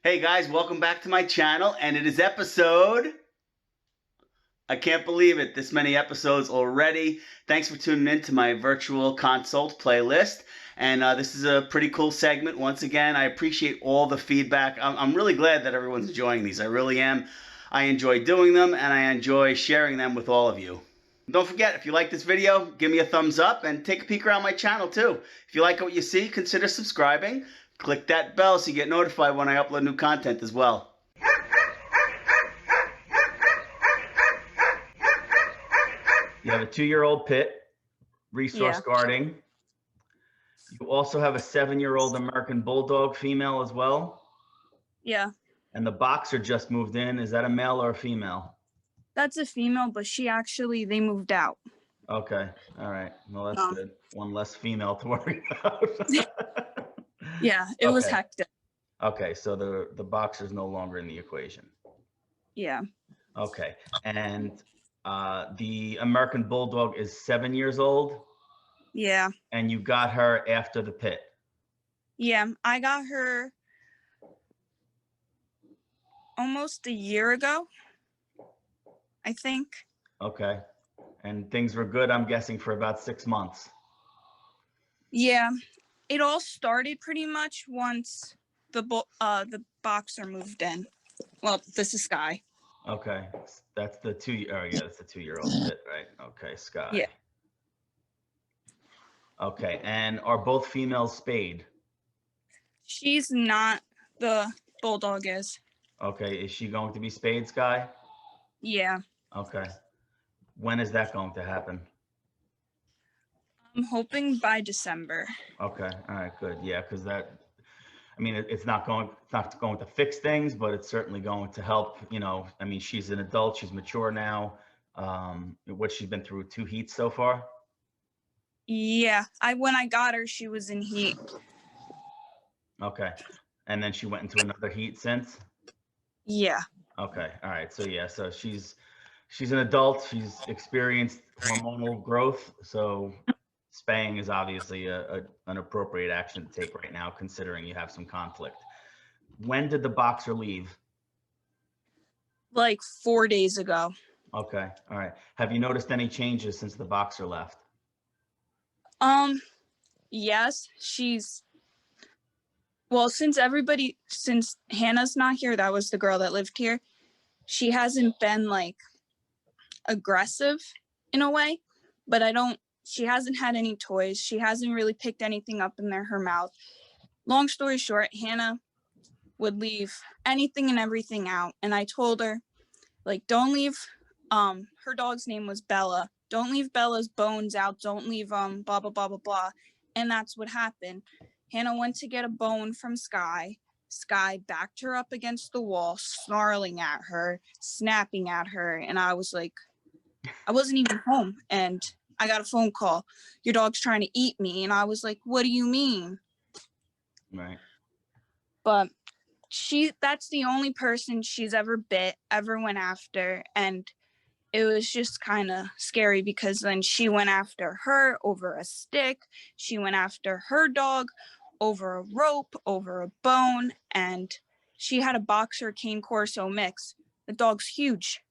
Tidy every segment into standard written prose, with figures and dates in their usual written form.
Hey guys, welcome back to my channel, and it is episode... I can't believe it, this many episodes already. Thanks for tuning in to my virtual consult playlist. And this is a pretty cool segment. Once again, I appreciate all the feedback. I'm really glad that everyone's enjoying these. I really am. I enjoy doing them, and I enjoy sharing them with all of you. Don't forget, if you like this video, give me a thumbs up and take a peek around my channel too. If you like what you see, consider subscribing. Click that bell so you get notified when I upload new content as well. You have a 2-year-old pit, resource guarding. You also have a 7-year-old American Bulldog female as well. Yeah. And the boxer just moved in. Is that a male or a female? That's a female, but they moved out. Okay. All right. Well, that's good. One less female to worry about. Yeah, it was hectic. Okay, so the boxer's no longer in the equation. Yeah. Okay. And the American Bulldog is 7 years old? Yeah. And you got her after the pit? Yeah, I got her almost a year ago, I think. Okay. And things were good, I'm guessing, for about 6 months. Yeah. It all started pretty much once the boxer moved in. Well, this is Sky. Okay. That's the that's the 2-year-old pit, right? Okay, Sky. Yeah. Okay. And are both females spayed? She's not. The Bulldog is. Okay. Is she going to be spayed, Sky? Yeah. Okay. When is that going to happen? I'm hoping by December. Okay. All right, good. Yeah, because it's not going to fix things, but it's certainly going to help. I mean, she's an adult, she's mature now. What she's been through 2 heats so far? Yeah. When I got her, she was in heat. Okay. And then she went into another heat since? Yeah. Okay. All right. So yeah, so she's an adult, she's experienced hormonal growth, so spaying is obviously an appropriate action to take right now, considering you have some conflict. When did the boxer leave? Like 4 days ago. Okay. All right. Have you noticed any changes since the boxer left? Yes, since Hannah's not here, that was the girl that lived here, she hasn't been like aggressive in a way, but she hasn't had any toys. She hasn't really picked anything up in her mouth. Long story short, Hannah would leave anything and everything out. And I told her, like, don't leave, her dog's name was Bella. Don't leave Bella's bones out. Don't leave, blah, blah, blah, blah, blah. And that's what happened. Hannah went to get a bone from Sky. Sky backed her up against the wall, snarling at her, snapping at her. And I was like, I wasn't even home. And I got a phone call. Your dog's trying to eat me. And I was like, what do you mean? Right. But that's the only person she's ever bit, ever went after. And it was just kind of scary because then she went after her over a stick. She went after her dog over a rope, over a bone. And she had a boxer cane corso mix. The dog's huge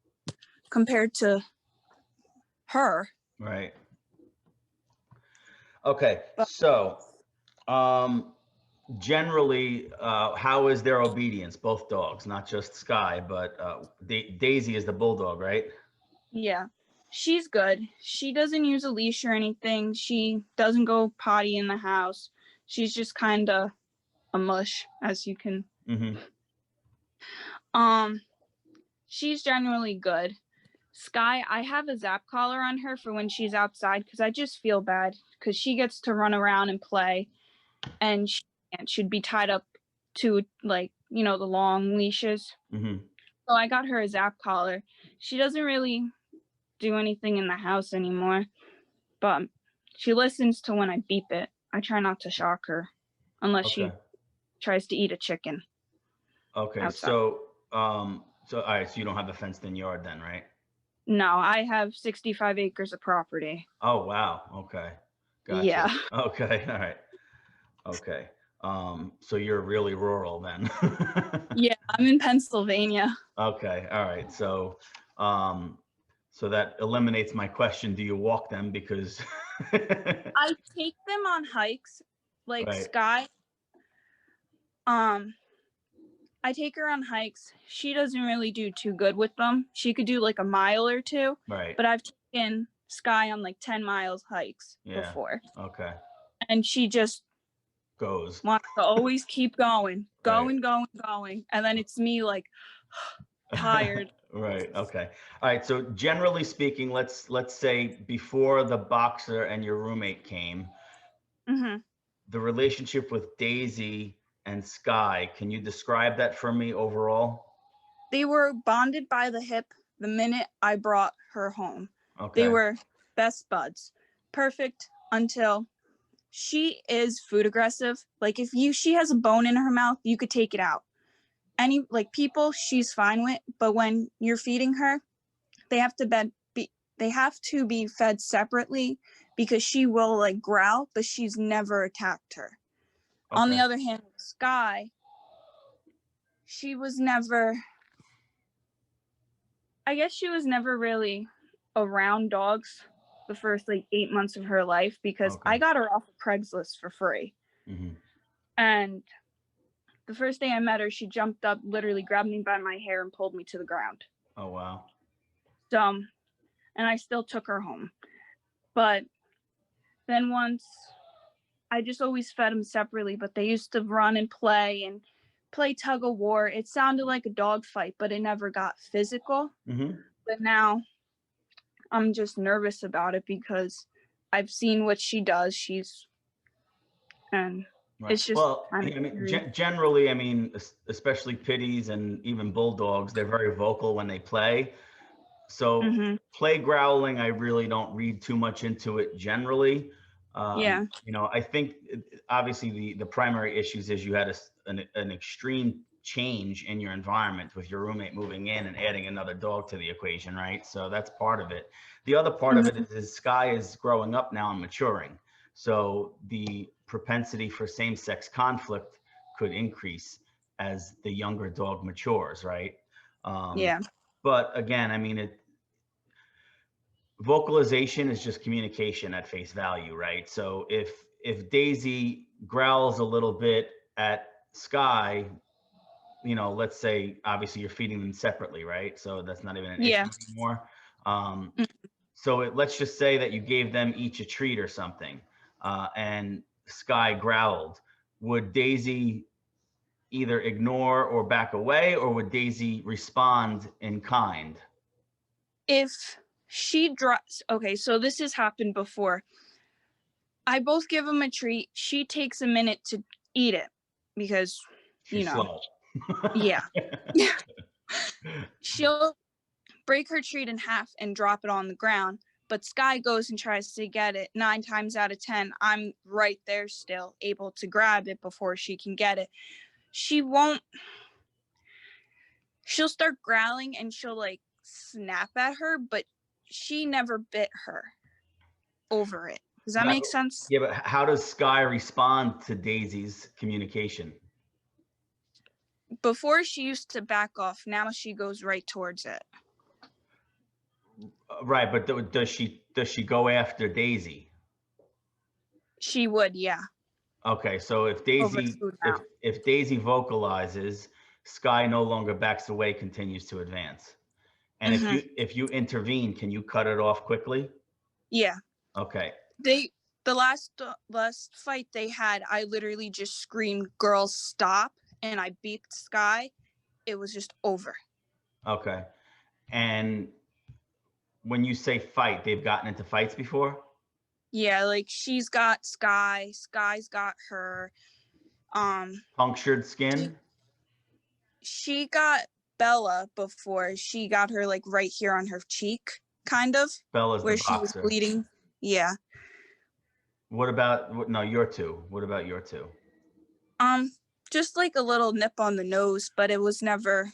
compared to her. Right. Okay. So, generally, how is their obedience? Both dogs, not just Sky, but Daisy is the Bulldog, right? Yeah, she's good. She doesn't use a leash or anything. She doesn't go potty in the house. She's just kind of a mush, as you can. She's generally good. Sky, I have a zap collar on her for when she's outside because I just feel bad because she gets to run around and play, and she'd be tied up to, like, the long leashes. So I got her a zap collar. She doesn't really do anything in the house anymore, but she listens to when I beep it. I try not to shock her unless she tries to eat a chicken. Okay. Outside. So all right, so you don't have a fenced in yard then, right? No, I have 65 acres of property. Oh wow. Okay. Gotcha. Yeah. Okay. All right. Okay. So you're really rural then. Yeah, I'm in Pennsylvania. Okay, all right. Um, so that eliminates my question. Do you walk them? Because I take them on hikes, like right, Sky. Um, I take her on hikes. She doesn't really do too good with them. She could do like a mile or two, right, but I've taken Sky on like 10 miles hikes yeah, before. okay, And she just goes, wants to always keep going, right. going, going, going. And then it's me like tired. Right. Okay. All right. So generally speaking, let's say before the boxer and your roommate came, Hmm. the relationship with Daisy and Sky, can you describe that for me overall? They were bonded by the hip the minute I brought her home. They Okay. were best buds. Perfect until she is food aggressive. Like if she has a bone in her mouth, you could take it out. Any like people, she's fine with, but when you're feeding her, they have to they have to be fed separately because she will like growl, but she's never attacked her. On the Okay. other hand, Sky, she was never I guess she was never really around dogs the first like 8 months of her life because Okay. I got her off of Craigslist for free. Hmm. And the first day I met her, she jumped up, literally grabbed me by my hair and pulled me to the ground. Oh, wow. So, and I still took her home. But then once I just always fed them separately, but they used to run and play tug of war. It sounded like a dog fight, but it never got physical. Hmm. But now I'm just nervous about it because I've seen what she does. And Right. it's just Well, kind I of mean, scary. generally, I mean, especially pitties and even bulldogs, they're very vocal when they play. So Mm-hmm. play growling, I really don't read too much into it generally. Yeah. I think obviously the primary issues is you had an extreme change in your environment with your roommate moving in and adding another dog to the equation, right? So that's part of it. The other part of it Mm-hmm. is Sky is growing up now and maturing. So the propensity for same-sex conflict could increase as the younger dog matures, right? Um, Yeah. but again, I mean, vocalization is just communication at face value, right? So if Daisy growls a little bit at Sky, let's say obviously you're feeding them separately, right? So that's not even an issue Yeah. anymore. Um, so let's just say that you gave them each a treat or something, and Sky growled. Would Daisy either ignore or back away, or would Daisy respond in kind? If she drops, okay, so this has happened before. I both give him a treat. She takes a minute to eat it because, you She's know, slow. yeah. She'll break her treat in half and drop it on the ground. But Sky goes and tries to get it. 9 times out of 10, I'm right there still, able to grab it before she can get it. She won't, she'll start growling and she'll like snap at her, but she never bit her over it. Does that Right. make sense? Yeah, but how does Sky respond to Daisy's communication? Before she used to back off, now she goes right towards it. Right, but does she go after Daisy? She would, yeah, Okay, so if over Daisy food if now. if Daisy vocalizes, Sky no longer backs away, continues to advance. And if Mm-hmm. you intervene, can you cut it off quickly? Yeah, Okay. they the last fight they had, I literally just screamed, "Girls, stop!" and I beeped Sky. It was just over. Okay. And when you say fight, they've gotten into fights before? Yeah, like she's got Sky, Sky's got her. Um, Punctured she, skin? she got Bella before. She got her like right here on her cheek, kind of, Bella's the where she was boxer. bleeding. Yeah. What about no, your two? What about your two? Um, just like a little nip on the nose, but it was never.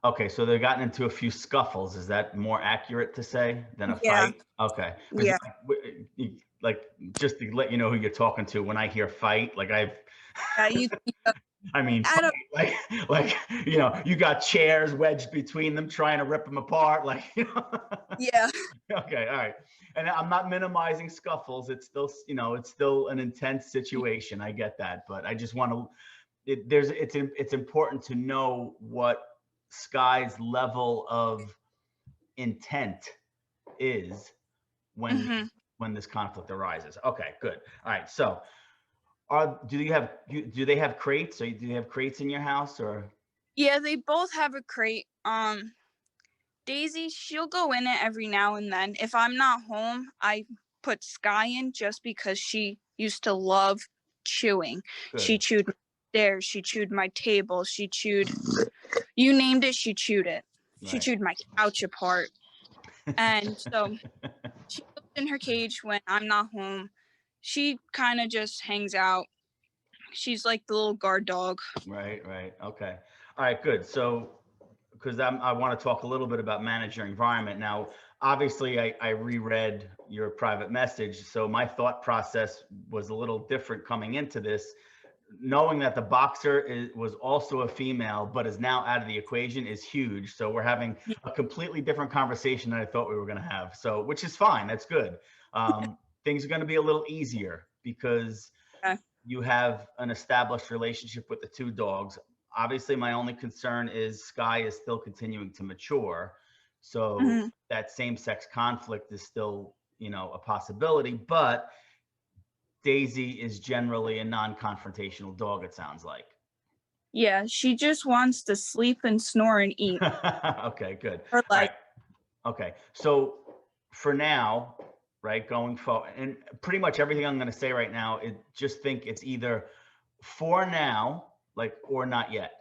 Okay, so they've gotten into a few scuffles. Is that more accurate to say than a Yeah, fight? Okay, because yeah. like just to let you know who you're talking to, when I hear fight, like I've You I mean, I don't. like you got chairs wedged between them, trying to rip them apart. Like, Yeah. Okay, all right. And I'm not minimizing scuffles. It's still, it's still an intense situation. I get that, but I just want to. It's important to know what Sky's level of intent is when Hmm. when this conflict arises. Okay, good. All right. So, do they have crates? Or do you have crates in your house or? Yeah, they both have a crate. Daisy, she'll go in it every now and then. If I'm not home, I put Sky in just because she used to love chewing. She Good. chewed my stairs, she chewed my table, she chewed, you named it, she chewed it. She Right. chewed my couch apart. And so she goes in her cage when I'm not home. She kind of just hangs out. She's like the little guard dog. Right. Right. Okay. All right. Good. So, because I want to talk a little bit about manage your environment. Now, obviously, I reread your private message, so my thought process was a little different coming into this. Knowing that the boxer was also a female, but is now out of the equation is huge. So we're having a completely different conversation than I thought we were going to have. So, which is fine. That's good. Things are going to be a little easier because Okay. you have an established relationship with the two dogs. Obviously, my only concern is Sky is still continuing to mature. So Mhm. that same-sex conflict is still, a possibility, but Daisy is generally a non-confrontational dog, it sounds like. Yeah, she just wants to sleep and snore and eat. Okay, good. Or All like, right. Okay. So for now, right, going forward, and pretty much everything I'm going to say right now, just think it's either for now, like, or not yet,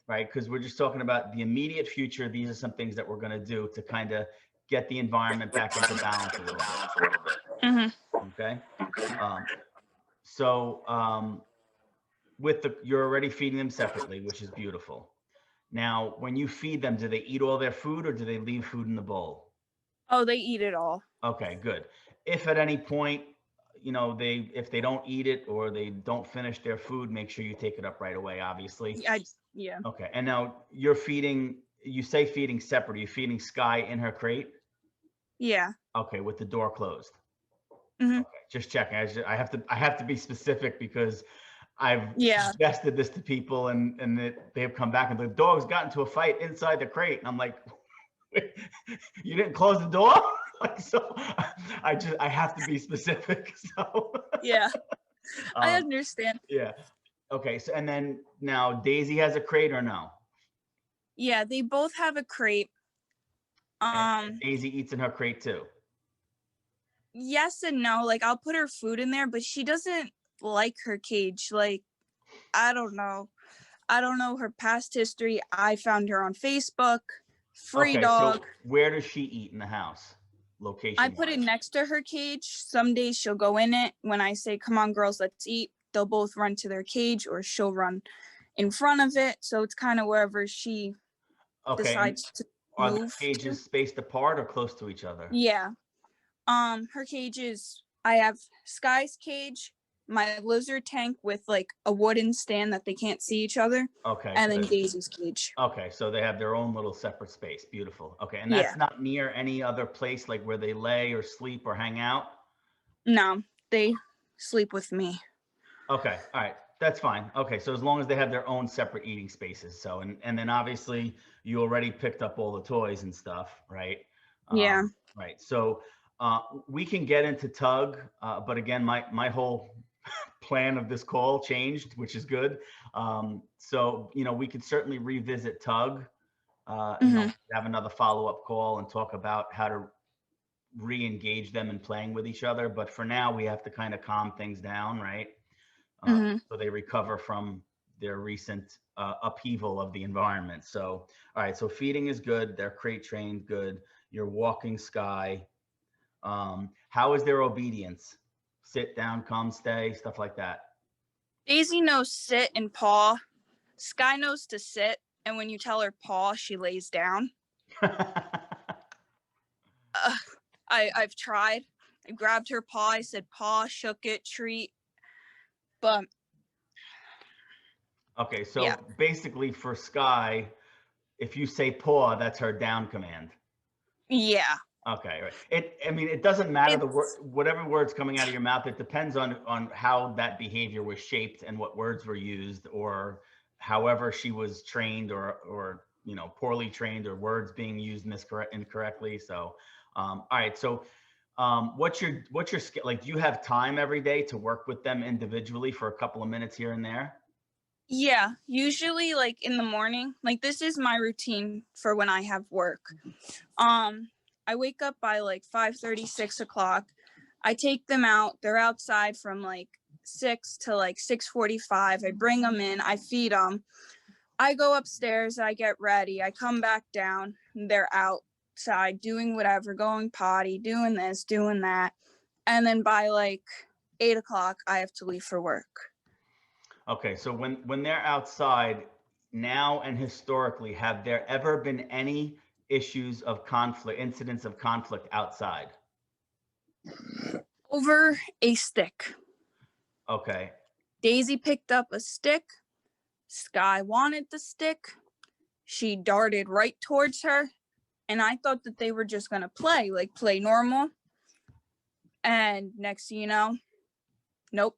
right? Because we're just talking about the immediate future. These are some things that we're going to do to kind of get the environment back into balance a little bit. mhm. Okay. Um, so you're already feeding them separately, which is beautiful. Now, when you feed them, do they eat all their food or do they leave food in the bowl? Oh, they eat it all. Okay, good. If at any point, if they don't eat it or they don't finish their food, make sure you take it up right away, obviously. Yeah. Okay. And now you say feeding separate. Are you feeding Sky in her crate? Yeah. Okay, with the door closed. Hmm. Okay, just checking. I have to be specific because I've Yeah. suggested this to people and they have come back and the dog's got into a fight inside the crate. And I'm like, you didn't close the door? Like, so I have to be specific. So Yeah. I um, understand. yeah. Okay. So and then now Daisy has a crate or no? Yeah, they both have a crate. And Daisy eats in her crate too. Yes and no. Like I'll put her food in there, but she doesn't like her cage. Like, I don't know. I don't know her past history. I found her on Facebook. Free Okay, so dog. where does she eat in the house, I location put it wise? next to her cage. Some days she'll go in it. When I say, come on, girls, let's eat, they'll both run to their cage or she'll run in front of it. So it's kind of wherever she Okay, and decides to are the move to. cages spaced apart or close to each other? Yeah. Her cage is, I have Sky's cage, my lizard tank with like a wooden stand that they can't see each other, Okay, and then good. Daisy's cage. Okay, so they have their own little separate space. Beautiful. Okay, and Yeah. that's not near any other place like where they lay or sleep or hang out? No, they sleep with me. Okay, all right. That's fine. Okay, so as long as they have their own separate eating spaces. So and then obviously you already picked up all the toys and stuff, right? Yeah. Right. So we can get into tug, but again, my whole plan of this call changed, which is good. So we could certainly revisit tug. Hmm. Have another follow-up call and talk about how to re-engage them in playing with each other. But for now, we have to kind of calm things down, right? Hmm. So they recover from their recent upheaval of the environment. So, all right. So feeding is good. They're crate trained, good. You're walking Sky. How is their obedience? Sit down, come, stay, stuff like that. Daisy knows sit and paw. Sky knows to sit, and when you tell her paw, she lays down. I've tried. I grabbed her paw. I said paw, shook it, treat, but Okay, so Yeah. basically for Sky, if you say paw, that's her down command. Yeah. Okay, right. I mean, it doesn't matter the word, It's whatever word's coming out of your mouth. It depends on how that behavior was shaped and what words were used, or however she was trained, or poorly trained, or words being used incorrectly. So, all right. So, what's your skill? Like, do you have time every day to work with them individually for a couple of minutes here and there? yeah, usually like in the morning. Like this is my routine for when I have work. I wake up by like 5:30, 6 o'clock. I take them out. They're outside from like 6 to like 6:45. I bring them in. I feed them. I go upstairs. I get ready. I come back down. They're outside doing whatever, going potty, doing this, doing that. And then by like 8 o'clock, I have to leave for work. Okay, so when they're outside now and historically, have there ever been any issues of conflict, incidents of conflict outside? Over a stick. Okay, Daisy picked up a stick. Sky wanted the stick. She darted right towards her. And I thought that they were just going to play normal. And next thing you know, nope.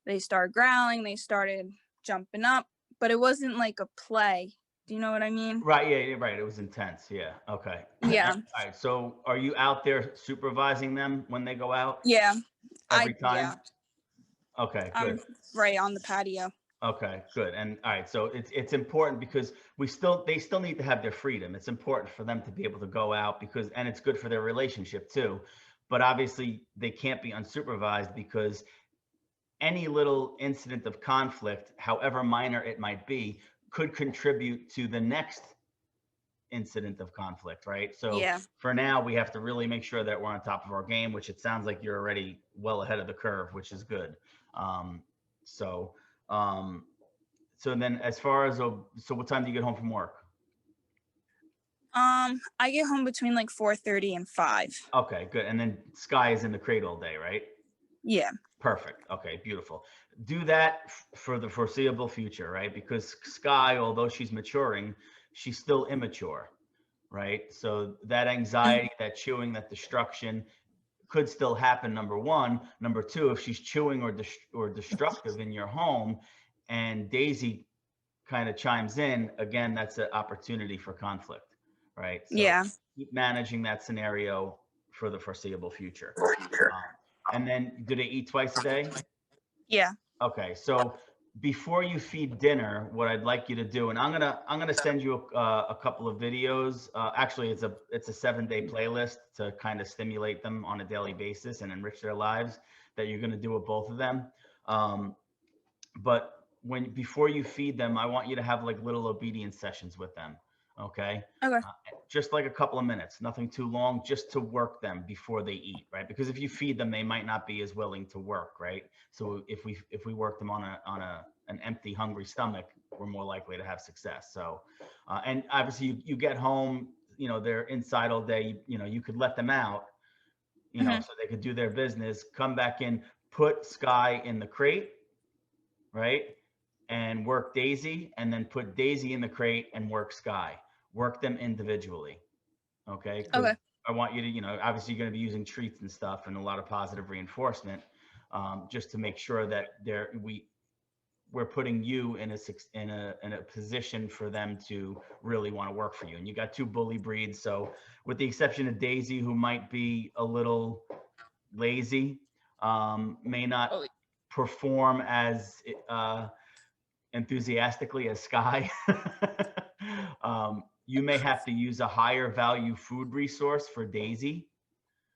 They started growling. They started jumping up. But it wasn't like a play. Do you know what I mean? right, yeah, right. It was intense. Yeah. Okay. All Yeah. right. So, are you out there supervising them when they go out Yeah. every Yeah. time? Okay, I'm good. right on the patio. Okay, good. And all right, so it's important because they still need to have their freedom. It's important for them to be able to go out and it's good for their relationship too. But obviously they can't be unsupervised because any little incident of conflict, however minor it might be, could contribute to the next incident of conflict, right? So Yeah. for now, we have to really make sure that we're on top of our game, which it sounds like you're already well ahead of the curve, which is good. Um, so, um, so then as far as, so what time do you get home from work? I get home between like 4:30 and 5. Okay, good. And then Sky is in the crate all day, right? Yeah. Perfect. Okay, beautiful. Do that for the foreseeable future, right? Because Sky, although she's maturing, she's still immature, right? So that anxiety, that chewing, that destruction could still happen. Number one. Number two, if she's chewing or destructive in your home, and Daisy kind of chimes in again, that's an opportunity for conflict, right? So Yeah. keep managing that scenario for the foreseeable future. Um, and then, do they eat twice a day? Yeah. Okay, so before you feed dinner, what I'd like you to do, and I'm gonna send you a couple of videos. Actually, it's a 7-day playlist to kind of stimulate them on a daily basis and enrich their lives that you're gonna do with both of them. Um, but before you feed them, I want you to have like little obedience sessions with them. Okay. Okay. Just like a couple of minutes, nothing too long, just to work them before they eat, right? Because if you feed them, they might not be as willing to work, right? So if we work them on an empty, hungry stomach, we're more likely to have success. So, and obviously you get home, they're inside all day. You could let them out, Hmm. so they could do their business, come back in, put Sky in the crate, right? And work Daisy, and then put Daisy in the crate and work Sky. Work them individually, okay? Because Okay. I want you to, obviously you're going to be using treats and stuff and a lot of positive reinforcement, just to make sure that we're putting you in a position for them to really want to work for you. And you got two bully breeds, so with the exception of Daisy, who might be a little lazy, may not Oh, perform as enthusiastically as Sky. You may have to use a higher value food resource for Daisy,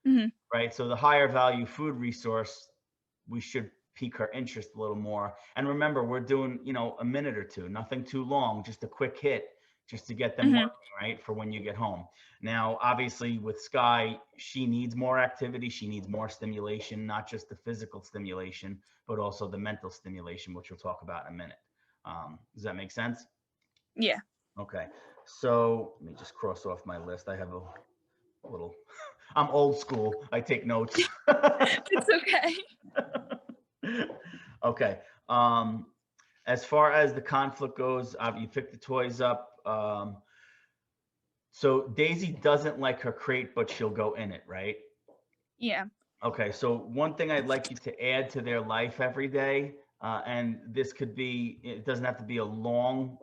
hmm. right? So the higher value food resource, we should pique her interest a little more. And remember, we're doing, a minute or two, nothing too long, just a quick hit, just to get them Hmm. working, right? For when you get home. Now, obviously with Sky, she needs more activity. She needs more stimulation, not just the physical stimulation, but also the mental stimulation, which we'll talk about in a minute. Does that make sense? Yeah. Okay. So let me just cross off my list. I have a little, I'm old school. I take notes. It's okay. Okay. Um, As far as the conflict goes, you pick the toys up. So Daisy doesn't like her crate, but she'll go in it, right? Yeah. Okay, so one thing I'd like you to add to their life every day, and this could be, it doesn't have to be a long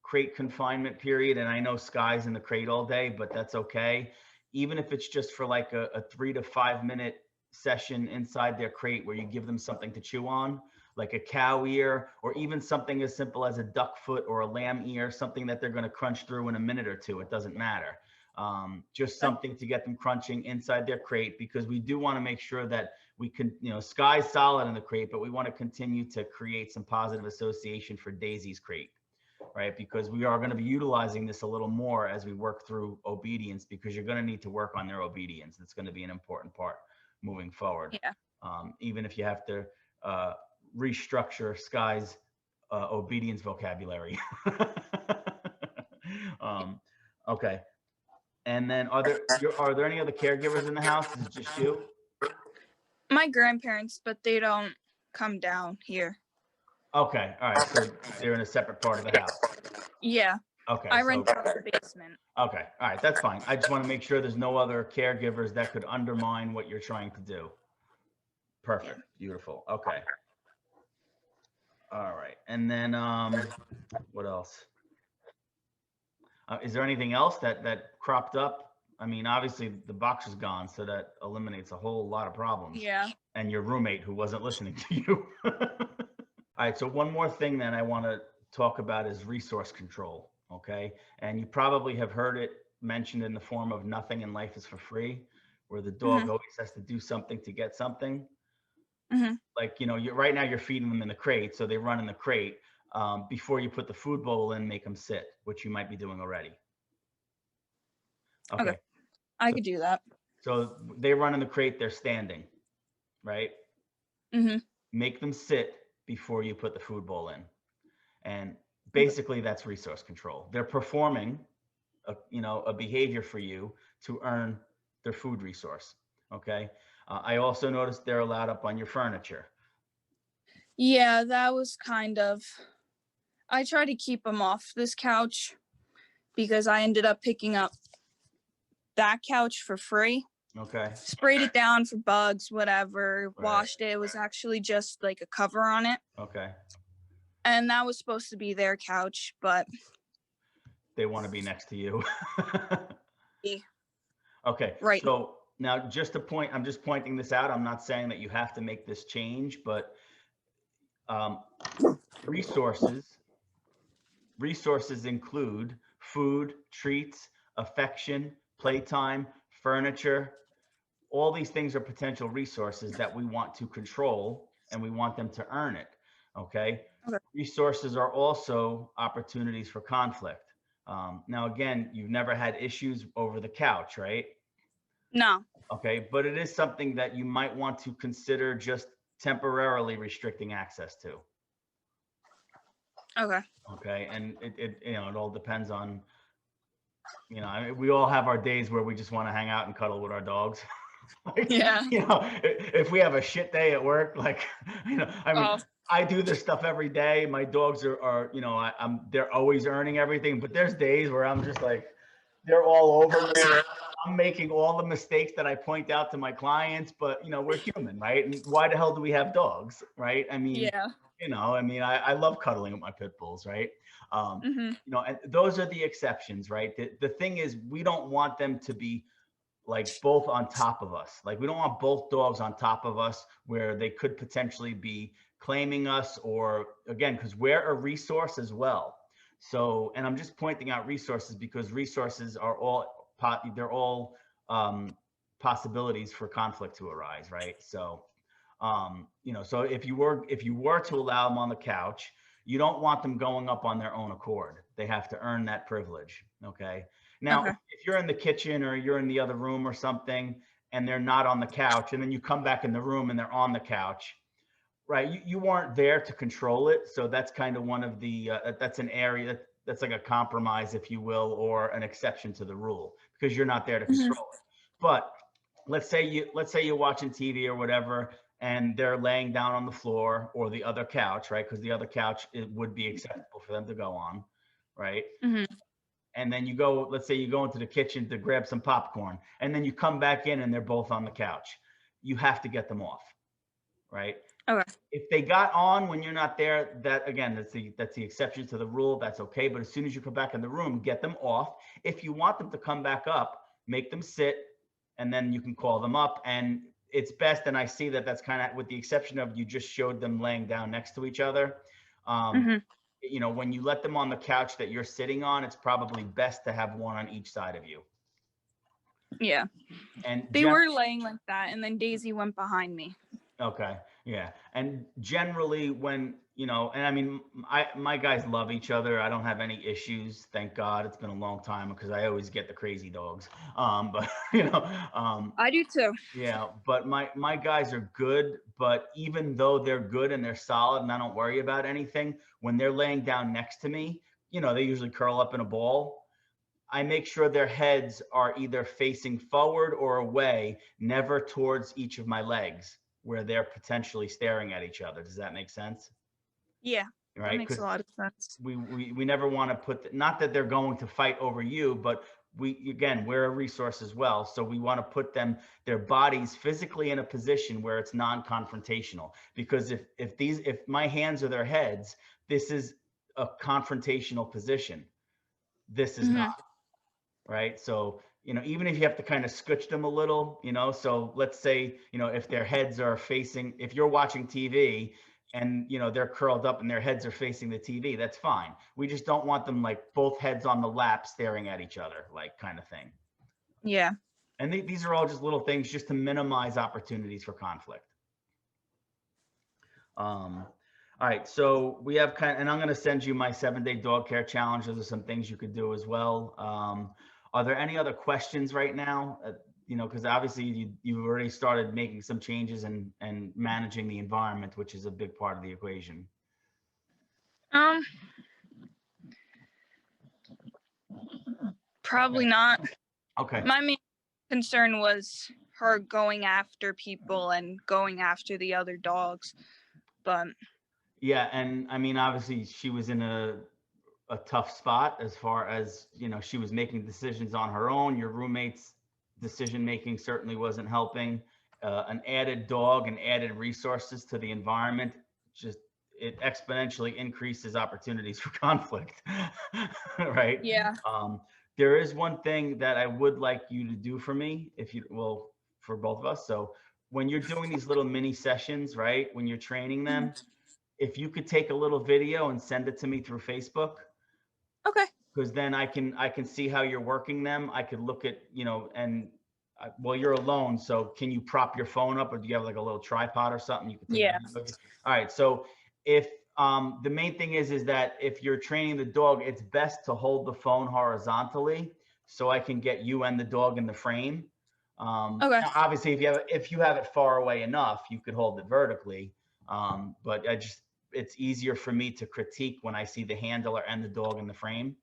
crate confinement period. And I know Sky's in the crate all day, but that's okay. Even if it's just for like a 3 to 5 minute session inside their crate where you give them something to chew on, like a cow ear, or even something as simple as a duck foot or a lamb ear, something that they're going to crunch through in a minute or two. It doesn't matter. Just something to get them crunching inside their crate, because we do want to make sure that we can, Sky's solid in the crate, but we want to continue to create some positive association for Daisy's crate, right? Because we are going to be utilizing this a little more as we work through obedience, because you're going to need to work on their obedience. It's going to be an important part moving forward. Yeah. Even if you have to restructure Sky's obedience vocabulary. Okay. And then are there any other caregivers in the house? Is it just you? My grandparents, but they don't come down here. Okay. All right. So they're in a separate part of the house. Yeah. Okay. I rent out the basement. Okay. All right. That's fine. I just want to make sure there's no other caregivers that could undermine what you're trying to do. Perfect. Yeah. Beautiful. Okay. All right. And then what else? Is there anything else that cropped up? I mean, obviously the box is gone, so that eliminates a whole lot of problems. Yeah. And your roommate who wasn't listening to you. All right, so one more thing that I want to talk about is resource control, okay? And you probably have heard it mentioned in the form of nothing in life is for free, where the dog always has to do something to get something. Like, right now you're feeding them in the crate, so they run in the crate. Before you put the food bowl in, make them sit, which you might be doing already. Okay. I could do that. So they run in the crate, they're standing, right? Make them sit before you put the food bowl in. And basically that's resource control. They're performing a behavior for you to earn their food resource. Okay. I also noticed they're allowed up on your furniture. Yeah, that was I tried to keep them off this couch because I ended up picking up that couch for free. Okay. Sprayed it down for bugs, whatever, Right. washed it. It was actually just like a cover on it. Okay. And that was supposed to be their couch, but they want to be next to you. Yeah. Okay. Right. So now just to point, I'm just pointing this out. I'm not saying that you have to make this change, but resources include food, treats, affection, playtime, furniture. All these things are potential resources that we want to control, and we want them to earn it. Okay. Resources are also opportunities for conflict. Now, again, you've never had issues over the couch, right? No. Okay. But it is something that you might want to consider just temporarily restricting access to. Okay. Okay. And it all depends on, I mean, we all have our days where we just want to hang out and cuddle with our dogs. Like, yeah. If we have a shit day at work, like, I mean, I do this stuff every day. My dogs are they're always earning everything, but there's days where I'm just like, they're all over me. I'm making all the mistakes that I point out to my clients, but we're human, right? And why the hell do we have dogs, right? I mean, yeah. I love cuddling with my pit bulls, right? And those are the exceptions, right? The thing is, we don't want them to be like both on top of us. Like, we don't want both dogs on top of us where they could potentially be claiming us, or again, because we're a resource as well. So, and I'm just pointing out resources because resources are all possibilities for conflict to arise, right? So, so if you were to allow them on the couch, you don't want them going up on their own accord. They have to earn that privilege. Okay. Now, if you're in the kitchen or you're in the other room or something, and they're not on the couch, and then you come back in the room and they're on the couch, right? You weren't there to control it. So that's kind of one of the, that's an area that's like a compromise, if you will, or an exception to the rule, because you're not there to control it. But let's say you're watching TV or whatever, and they're laying down on the floor or the other couch, right? Because the other couch, it would be acceptable for them to go on, right? Hmm. And then you go, let's say you go into the kitchen to grab some popcorn, and then you come back in and they're both on the couch. You have to get them off, right? Okay. If they got on when you're not there, that again, that's the exception to the rule. That's okay. But as soon as you come back in the room, get them off. If you want them to come back up, make them sit, and then you can call them up. And it's best. And I see that that's kind of, with the exception of you just showed them laying down next to each other. Hmm. You know, when you let them on the couch that you're sitting on, it's probably best to have one on each side of you. Yeah. And They were laying like that, and then Daisy went behind me. okay, yeah. And generally when, you know, and I mean, my guys love each other. I don't have any issues, thank God. It's been a long time because I always get the crazy dogs. But you know, I do too. yeah, but my guys are good, but even though they're good and they're solid and I don't worry about anything, when they're laying down next to me, you know, they usually curl up in a ball. I make sure their heads are either facing forward or away, never towards each of my legs where they're potentially staring at each other. Does that make sense? Yeah, that Right? makes a Because lot of sense. we never want to put, not that they're going to fight over you, but we're a resource as well. So we want to put their bodies physically in a position where it's non-confrontational. Because if my hands are their heads, this is a confrontational position. This is Hmm. not. Right? So, you know, even if you have to kind of scooch them a little, you know, so let's say, you know, if their heads are facing, if you're watching TV and, you know, they're curled up and their heads are facing the TV, that's fine. We just don't want them like both heads on the lap staring at each other, like kind of thing. Yeah. And these are all just little things just to minimize opportunities for conflict. All right, so we have and I'm going to send you my 7-day dog care challenge. Those are some things you could do as well. Are there any other questions right now? You know, because obviously you've already started making some changes and managing the environment, which is a big part of the equation. Um, probably not. Okay. My main concern was her going after people and going after the other dogs. But Yeah, and I mean, obviously she was in a tough spot as far as, you know, she was making decisions on her own. Your roommate's decision making certainly wasn't helping. An added dog and added resources to the environment, just it exponentially increases opportunities for conflict. Right? yeah. There is one thing that I would like you to do for me, if you will, for both of us. So when you're doing these little mini sessions, right, when you're training them, if you could take a little video and send it to me through Facebook, Okay. because then I can see how you're working them. I could look at, you know, and well, you're alone, so can you prop your phone up, or do you have like a little tripod or something you can take Yeah. video of? All right, so if the main thing is that if you're training the dog, it's best to hold the phone horizontally so I can get you and the dog in the frame. Okay. Now, obviously, if you have it far away enough, you could hold it vertically. But it's easier for me to critique when I see the handler and the dog in the frame.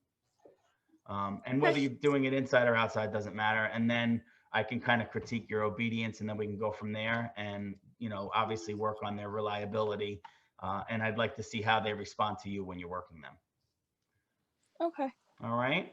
And whether you're doing it inside or outside doesn't matter. And then I can kind of critique your obedience, and then we can go from there and, you know, obviously work on their reliability. And I'd like to see how they respond to you when you're working them. Okay. All right.